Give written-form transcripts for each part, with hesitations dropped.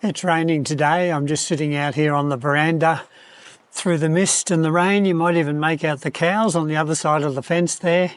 It's raining today. I'm just sitting out here on the veranda through the mist and the rain. You might even make out the cows on the other side of the fence there.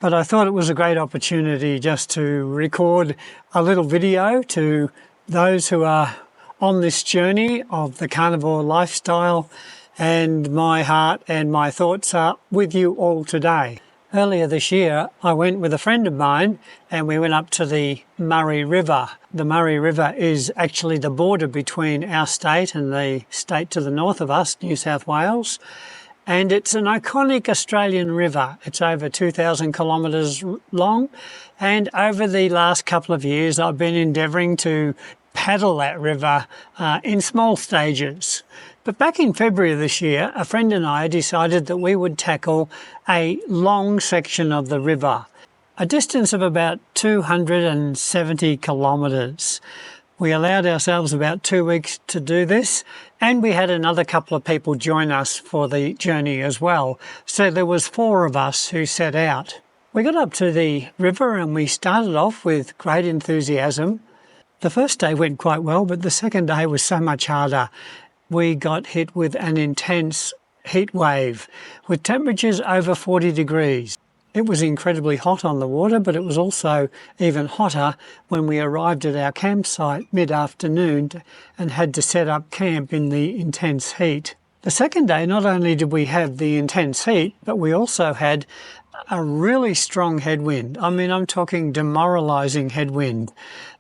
But I thought it was a great opportunity just to record a little video to those who are on this journey of the carnivore lifestyle, and my heart and my thoughts are with you all today. Earlier this year, I went with a friend of mine and we went up to the Murray River. The Murray River is actually the border between our state and the state to the north of us, New South Wales. And it's an iconic Australian river. It's over 2,000 kilometres long. And over the last couple of years, I've been endeavouring to paddle that river in small stages. But back in February of this year, a friend and I decided that we would tackle a long section of the river, a distance of about 270 kilometres. We allowed ourselves about 2 weeks to do this, and we had another couple of people join us for the journey as well. So there was 4 of us who set out. We got up to the river and we started off with great enthusiasm. The first day went quite well, but the second day was so much harder. We got hit with an intense heat wave with temperatures over 40 degrees. It was incredibly hot on the water, but it was also even hotter when we arrived at our campsite mid-afternoon and had to set up camp in the intense heat. The second day, not only did we have the intense heat, but we also had a really strong headwind. I mean, I'm talking demoralising headwind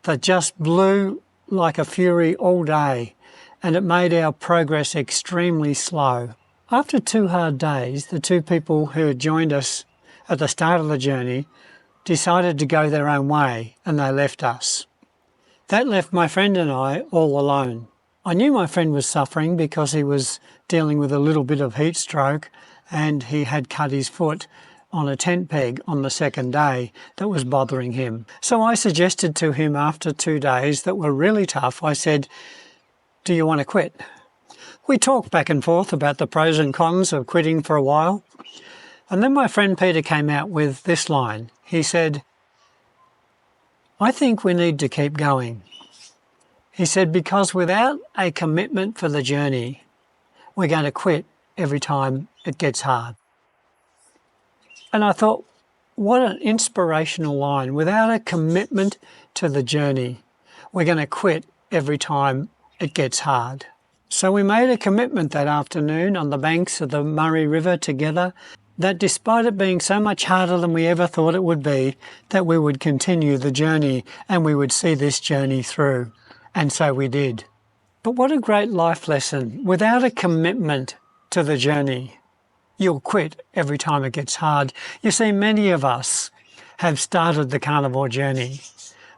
that just blew like a fury all day, and it made our progress extremely slow. After 2 hard days, the 2 people who had joined us at the start of the journey decided to go their own way, and they left us. That left my friend and I all alone. I knew my friend was suffering because he was dealing with a little bit of heat stroke, and he had cut his foot on a tent peg on the second day that was bothering him. So I suggested to him after 2 days that were really tough, I said, "Do you want to quit?" We talked back and forth about the pros and cons of quitting for a while. And then my friend Peter came out with this line. He said, "I think we need to keep going." He said, because without a commitment for the journey, we're going to quit every time it gets hard. And I thought, what an inspirational line. Without a commitment to the journey, we're going to quit every time it gets hard. So we made a commitment that afternoon on the banks of the Murray River together that despite it being so much harder than we ever thought it would be, that we would continue the journey and we would see this journey through. And so we did. But what a great life lesson. Without a commitment to the journey, you'll quit every time it gets hard. You see, many of us have started the carnivore journey.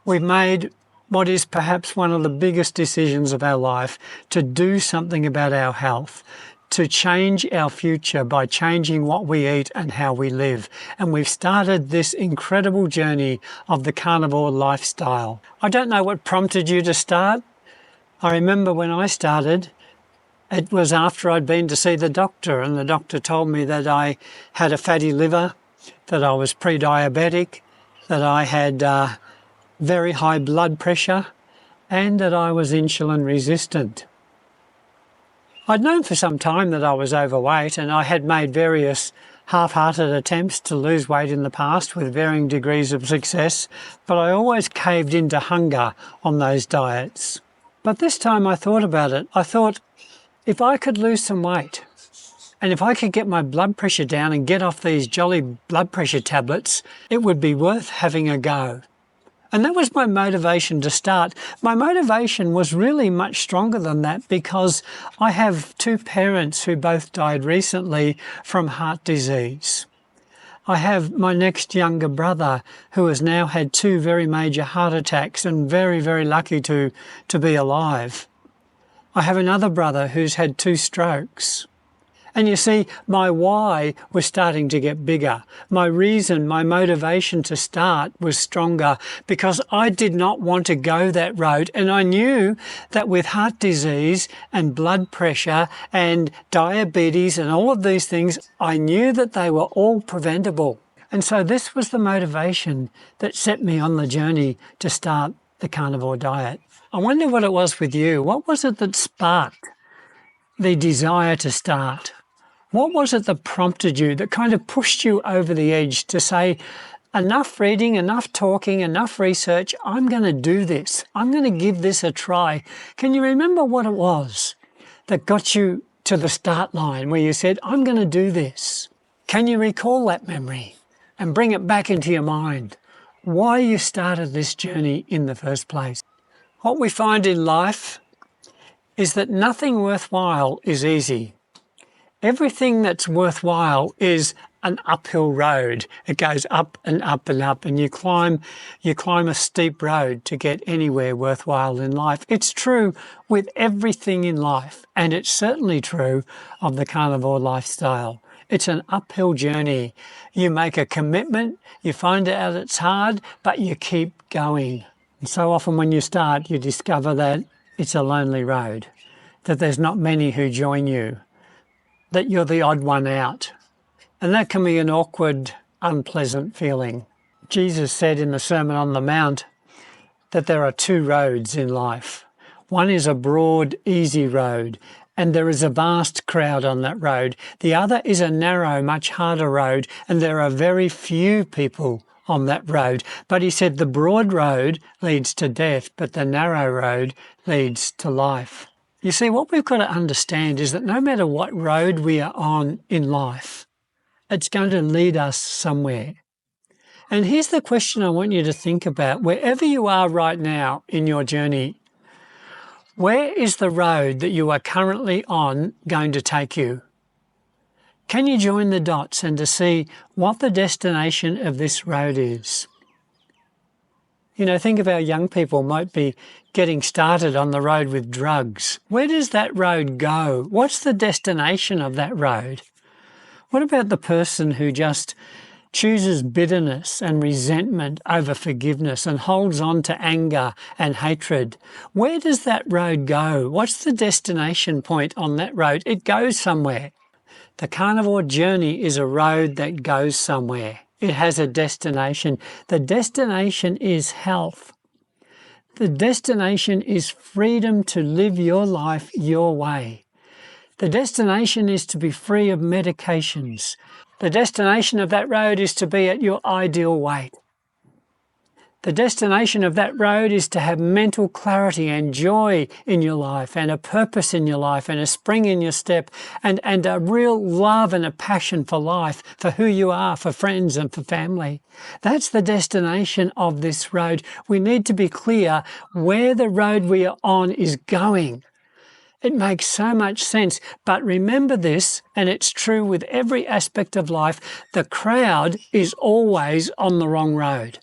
We've made what is perhaps one of the biggest decisions of our life, to do something about our health, to change our future by changing what we eat and how we live. And we've started this incredible journey of the carnivore lifestyle. I don't know what prompted you to start. I remember when I started, it was after I'd been to see the doctor, and the doctor told me that I had a fatty liver, that I was pre-diabetic, that I had very high blood pressure, and that I was insulin resistant. I'd known for some time that I was overweight, and I had made various half-hearted attempts to lose weight in the past with varying degrees of success, but I always caved into hunger on those diets. But this time I thought about it. I thought, if I could lose some weight, and if I could get my blood pressure down and get off these jolly blood pressure tablets, it would be worth having a go. And that was my motivation to start. My motivation was really much stronger than that, because I have 2 parents who both died recently from heart disease. I have my next younger brother who has now had 2 very major heart attacks and very, very lucky to be alive. I have another brother who's had 2 strokes. And you see, my why was starting to get bigger. My reason, my motivation to start was stronger, because I did not want to go that road. And I knew that with heart disease and blood pressure and diabetes and all of these things, I knew that they were all preventable. And so this was the motivation that set me on the journey to start the carnivore diet. I wonder what it was with you. What was it that sparked the desire to start? What was it that prompted you, that kind of pushed you over the edge to say, enough reading, enough talking, enough research, I'm going to do this. I'm going to give this a try. Can you remember what it was that got you to the start line where you said, I'm going to do this? Can you recall that memory and bring it back into your mind? Why you started this journey in the first place? What we find in life is that nothing worthwhile is easy. Everything that's worthwhile is an uphill road. It goes up and up and up, and you climb a steep road to get anywhere worthwhile in life. It's true with everything in life, and it's certainly true of the carnivore lifestyle. It's an uphill journey. You make a commitment, you find out it's hard, but you keep going. And so often when you start, you discover that it's a lonely road, that there's not many who join you, that you're the odd one out. And that can be an awkward, unpleasant feeling. Jesus said in the Sermon on the Mount that there are two roads in life. One is a broad, easy road, and there is a vast crowd on that road. The other is a narrow, much harder road, and there are very few people on that road. But he said the broad road leads to death, but the narrow road leads to life. You see, what we've got to understand is that no matter what road we are on in life, it's going to lead us somewhere. And here's the question I want you to think about. Wherever you are right now in your journey, where is the road that you are currently on going to take you? Can you join the dots and to see what the destination of this road is? You know, think of how young people might be getting started on the road with drugs. Where does that road go? What's the destination of that road? What about the person who just chooses bitterness and resentment over forgiveness and holds on to anger and hatred? Where does that road go? What's the destination point on that road? It goes somewhere. The carnivore journey is a road that goes somewhere. It has a destination. The destination is health. The destination is freedom to live your life your way. The destination is to be free of medications. The destination of that road is to be at your ideal weight. The destination of that road is to have mental clarity and joy in your life and a purpose in your life and a spring in your step and a real love and a passion for life, for who you are, for friends and for family. That's the destination of this road. We need to be clear where the road we are on is going. It makes so much sense. But remember this, and it's true with every aspect of life, the crowd is always on the wrong road.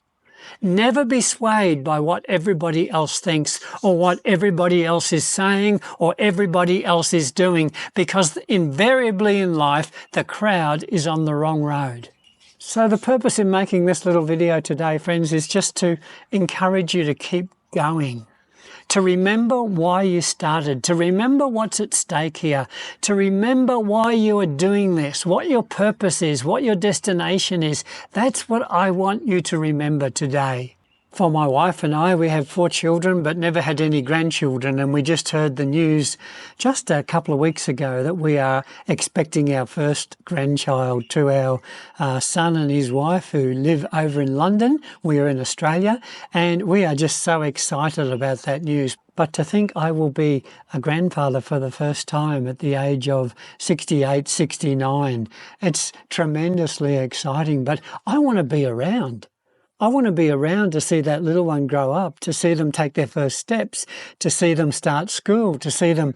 Never be swayed by what everybody else thinks or what everybody else is saying or everybody else is doing, because invariably in life, the crowd is on the wrong road. So the purpose in making this little video today, friends, is just to encourage you to keep going. To remember why you started, to remember what's at stake here, to remember why you are doing this, what your purpose is, what your destination is. That's what I want you to remember today. For my wife and I, we have 4 children but never had any grandchildren, and we just heard the news just a couple of weeks ago that we are expecting our first grandchild to our son and his wife who live over in London. We are in Australia, and we are just so excited about that news. But to think I will be a grandfather for the first time at the age of 68, 69, it's tremendously exciting, but I want to be around. I want to be around to see that little one grow up, to see them take their first steps, to see them start school, to see them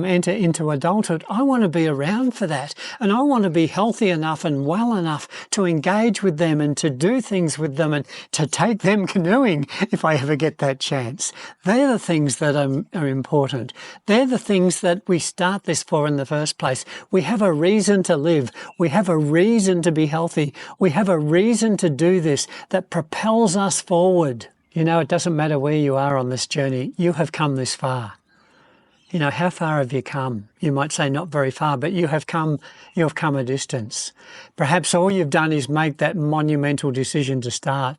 enter into adulthood. I want to be around for that, and I want to be healthy enough and well enough to engage with them and to do things with them and to take them canoeing if I ever get that chance. They're the things that are important. They're the things that we start this for in the first place. We have a reason to live. We have a reason to be healthy. We have a reason to do this that propels us forward. You know, it doesn't matter where you are on this journey. You have come this far. You know, how far have you come? You might say not very far, but you have come a distance. Perhaps all you've done is make that monumental decision to start,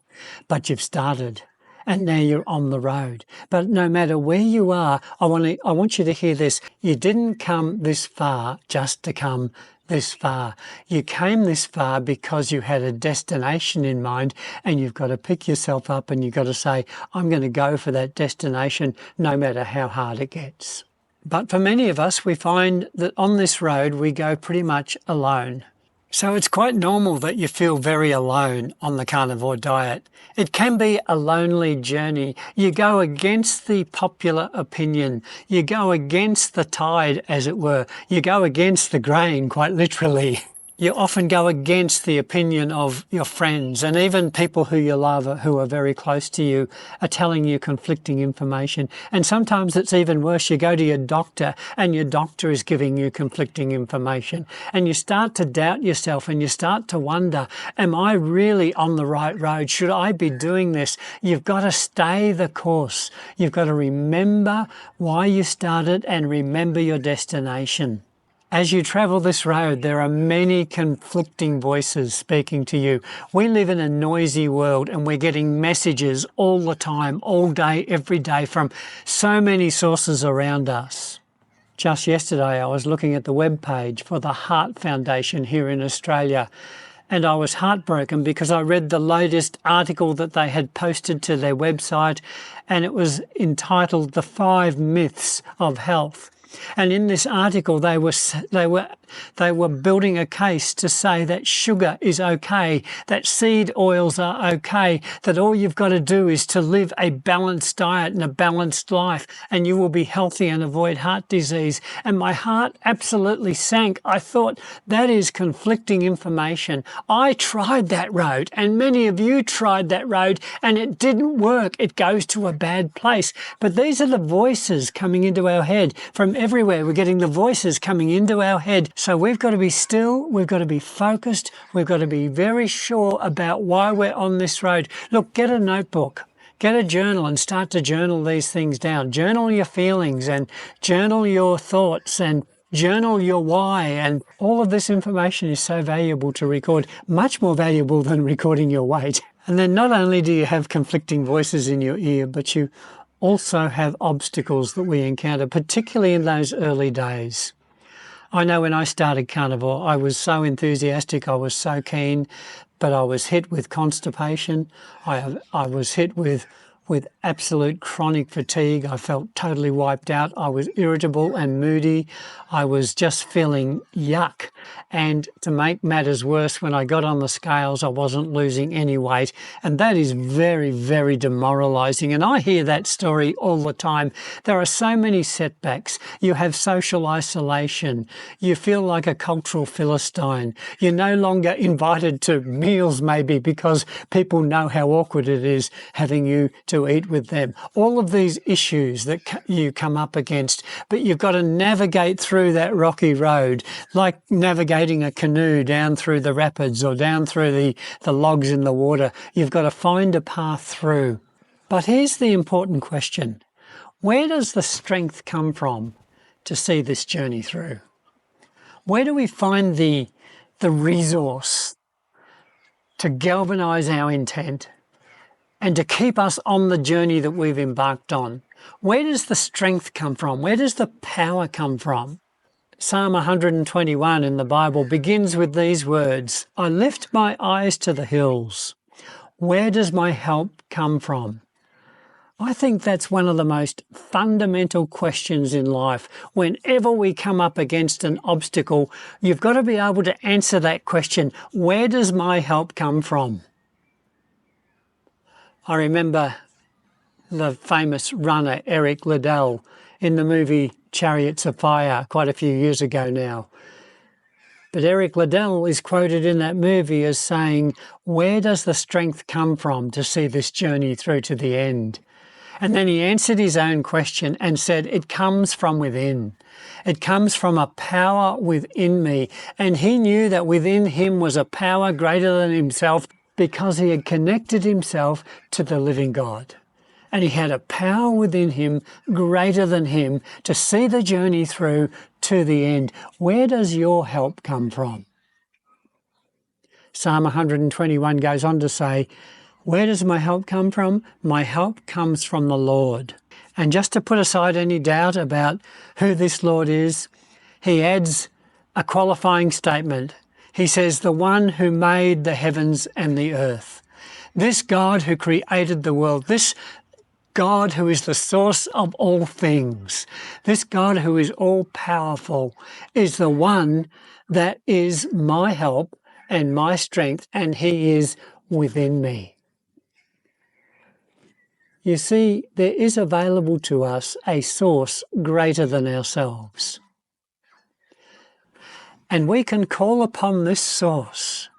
but you've started. and now you're on the road. But no matter where you are, I want you to hear this. You didn't come this far just to come this far. You came this far because you had a destination in mind, and you've got to pick yourself up and you've got to say, I'm going to go for that destination no matter how hard it gets. But for many of us, we find that on this road we go pretty much alone. So it's quite normal that you feel very alone on the carnivore diet. It can be a lonely journey. You go against the popular opinion. You go against the tide, as it were. You go against the grain, quite literally. You often go against the opinion of your friends, and even people who you love, who are very close to you, are telling you conflicting information. And sometimes it's even worse. You go to your doctor and your doctor is giving you conflicting information, and you start to doubt yourself and you start to wonder, am I really on the right road? Should I be doing this? You've got to stay the course. You've got to remember why you started and remember your destination. As you travel this road, there are many conflicting voices speaking to you. We live in a noisy world, and we're getting messages all the time, all day, every day, from so many sources around us. Just yesterday, I was looking at the web page for the Heart Foundation here in Australia, and I was heartbroken because I read the latest article that they had posted to their website, and it was entitled "The 5 Myths of Health." And in this article, they were building a case to say that sugar is okay, that seed oils are okay, that all you've got to do is to live a balanced diet and a balanced life, and you will be healthy and avoid heart disease. And my heart absolutely sank. I thought, that is conflicting information. I tried that road, and many of you tried that road, and it didn't work. It goes to a bad place. But these are the voices coming into our head from everywhere. We're getting the voices coming into our head. So we've got to be still, we've got to be focused, we've got to be very sure about why we're on this road. Look, get a notebook, get a journal and start to journal these things down. Journal your feelings and journal your thoughts and journal your why, and all of this information is so valuable to record, much more valuable than recording your weight. And then not only do you have conflicting voices in your ear, but you also have obstacles that we encounter, particularly in those early days. I know when I started carnivore, I was so enthusiastic, I was so keen, but I was hit with constipation. I was hit with absolute chronic fatigue. I felt totally wiped out. I was irritable and moody. I was just feeling yuck. And to make matters worse, when I got on the scales, I wasn't losing any weight. And that is very, very demoralizing. And I hear that story all the time. There are so many setbacks. You have social isolation. You feel like a cultural Philistine. You're no longer invited to meals, maybe, because people know how awkward it is having you to eat with them. All of these issues that you come up against, but you've got to navigate through that rocky road, like navigating a canoe down through the rapids or down through the logs in the water. You've got to find a path through. But here's the important question. Where does the strength come from to see this journey through? Where do we find the resource to galvanize our intent and to keep us on the journey that we've embarked on? Where does the strength come from? Where does the power come from? Psalm 121 in the Bible begins with these words, "I lift my eyes to the hills. Where does my help come from?" I think that's one of the most fundamental questions in life. Whenever we come up against an obstacle, you've got to be able to answer that question, where does my help come from? I remember the famous runner Eric Liddell in the movie Chariots of Fire quite a few years ago now. But Eric Liddell is quoted in that movie as saying, where does the strength come from to see this journey through to the end? And then he answered his own question and said, it comes from within. It comes from a power within me. And he knew that within him was a power greater than himself, because he had connected himself to the living God. And he had a power within him greater than him to see the journey through to the end. Where does your help come from? Psalm 121 goes on to say, Where does my help come from? My help comes from the Lord. And just to put aside any doubt about who this Lord is, he adds a qualifying statement. He says, the one who made the heavens and the earth. This God who created the world, this God who is the source of all things, this God who is all-powerful, is the one that is my help and my strength, and he is within me. You see, there is available to us a source greater than ourselves. And we can call upon this source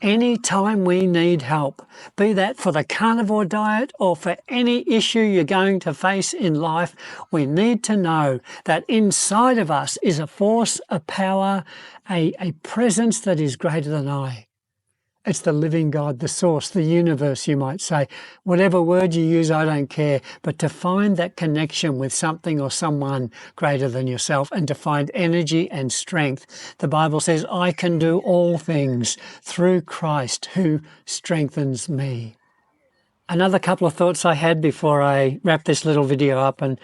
any time we need help, be that for the carnivore diet or for any issue you're going to face in life. We need to know that inside of us is a force, a power, a presence that is greater than I. It's the living God, the source, the universe, you might say. Whatever word you use, I don't care. But to find that connection with something or someone greater than yourself and to find energy and strength. The Bible says, I can do all things through Christ who strengthens me. Another couple of thoughts I had before I wrap this little video up. And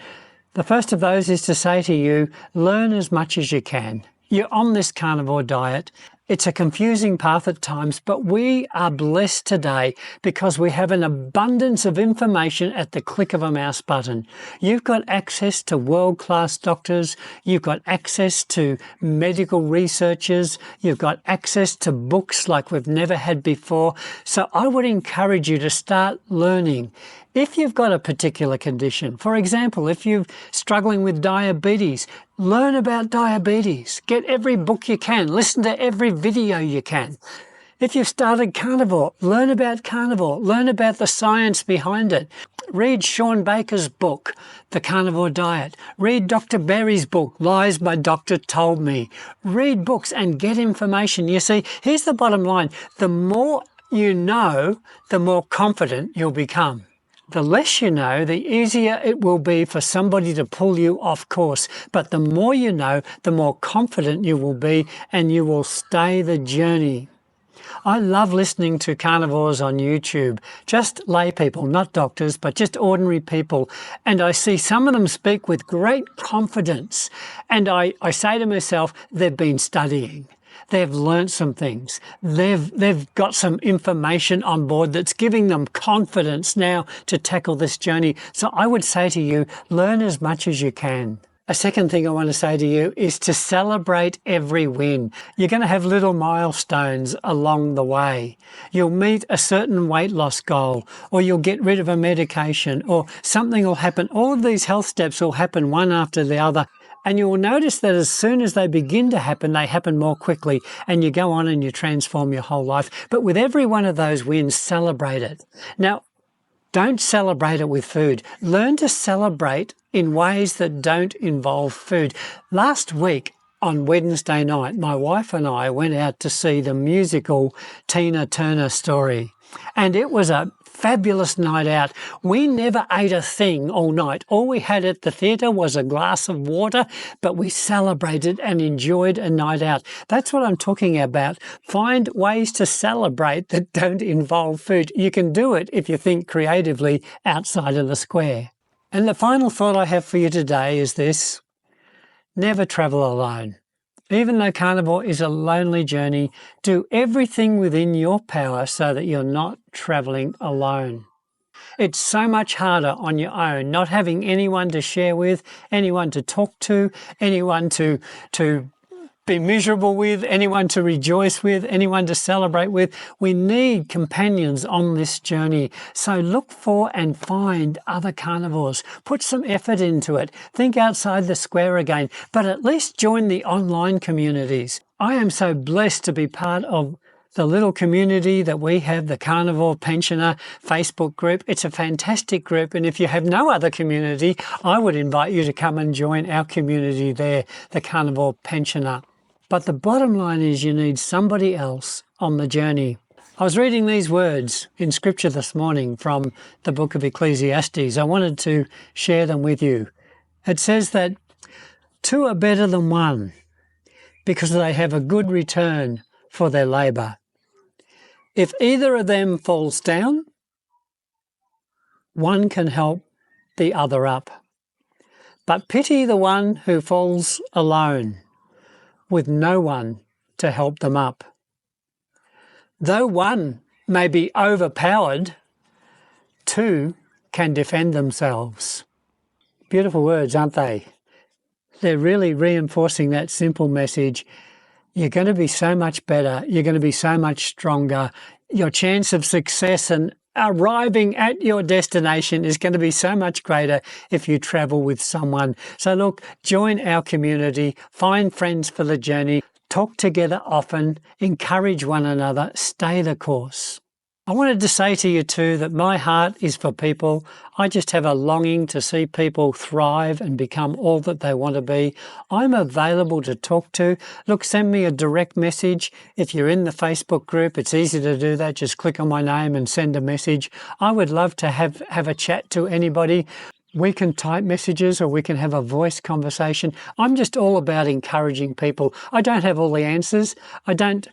the first of those is to say to you, learn as much as you can. You're on this carnivore diet. It's a confusing path at times, but we are blessed today because we have an abundance of information at the click of a mouse button. You've got access to world-class doctors. You've got access to medical researchers. You've got access to books like we've never had before. So I would encourage you to start learning. If you've got a particular condition, for example, if you're struggling with diabetes, learn about diabetes. Get every book you can. Listen to every video you can. If you've started carnivore, learn about carnivore. Learn about the science behind it. Read Sean Baker's book, The Carnivore Diet. Read Dr. Berry's book, Lies My Doctor Told Me. Read books and get information. You see, here's the bottom line. The more you know, the more confident you'll become. The less you know, the easier it will be for somebody to pull you off course. But the more you know, the more confident you will be, and you will stay the journey. I love listening to carnivores on YouTube, just lay people, not doctors, but just ordinary people. And I see some of them speak with great confidence. And I say to myself, they've been studying. They've learnt some things. They've got some information on board that's giving them confidence now to tackle this journey. So I would say to you, learn as much as you can. A second thing I want to say to you is to celebrate every win. You're going to have little milestones along the way. You'll meet a certain weight loss goal, or you'll get rid of a medication, or something will happen. All of these health steps will happen one after the other. And you will notice that as soon as they begin to happen, they happen more quickly, and you go on and you transform your whole life. But with every one of those wins, celebrate it. Now, don't celebrate it with food. Learn to celebrate in ways that don't involve food. Last week, on Wednesday night, my wife and I went out to see the musical Tina Turner Story. And it was a fabulous night out. We never ate a thing all night. All we had at the theatre was a glass of water, but we celebrated and enjoyed a night out. That's what I'm talking about. Find ways to celebrate that don't involve food. You can do it if you think creatively outside of the square. And the final thought I have for you today is this: never travel alone. Even though carnivore is a lonely journey, do everything within your power so that you're not traveling alone. It's so much harder on your own, not having anyone to share with, anyone to talk to, anyone to be miserable with, anyone to rejoice with, anyone to celebrate with. We need companions on this journey. So look for and find other carnivores. Put some effort into it. Think outside the square again, but at least join the online communities. I am so blessed to be part of the little community that we have, the Carnivore Pensioner Facebook group. It's a fantastic group, and if you have no other community, I would invite you to come and join our community there, the Carnivore Pensioner. But the bottom line is you need somebody else on the journey. I was reading these words in Scripture this morning from the book of Ecclesiastes. I wanted to share them with you. It says that two are better than one because they have a good return for their labour. If either of them falls down, one can help the other up. But pity the one who falls alone, with no one to help them up. Though one may be overpowered, two can defend themselves. Beautiful words, aren't they? They're really reinforcing that simple message. You're going to be so much better. You're going to be so much stronger. Your chance of success and arriving at your destination is going to be so much greater if you travel with someone. So look, join our community, find friends for the journey, talk together often, encourage one another, stay the course. I wanted to say to you too that my heart is for people. I just have a longing to see people thrive and become all that they want to be. I'm available to talk to. Look, send me a direct message. If you're in the Facebook group, it's easy to do that. Just click on my name and send a message. I would love to have a chat to anybody. We can type messages or we can have a voice conversation. I'm just all about encouraging people. I don't have all the answers. I don't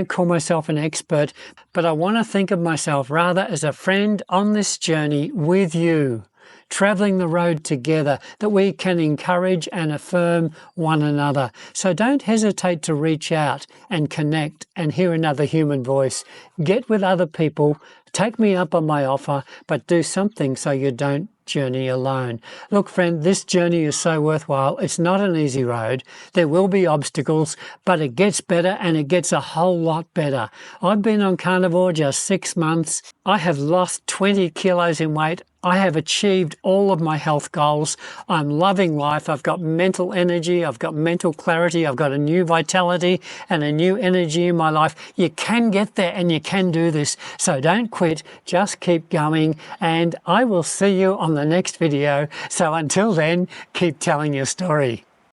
call myself an expert, but I want to think of myself rather as a friend on this journey with you, traveling the road together, that we can encourage and affirm one another. So don't hesitate to reach out and connect and hear another human voice. Get with other people, take me up on my offer, but do something so you don't journey alone. Look, friend, this journey is so worthwhile. It's not an easy road. There will be obstacles, but it gets better and it gets a whole lot better. I've been on carnivore just 6 months. I have lost 20 kilos in weight. I have achieved all of my health goals. I'm loving life. I've got mental energy. I've got mental clarity. I've got a new vitality and a new energy in my life. You can get there and you can do this. So don't quit. Just keep going. And I will see you on the next video. So until then, keep telling your story.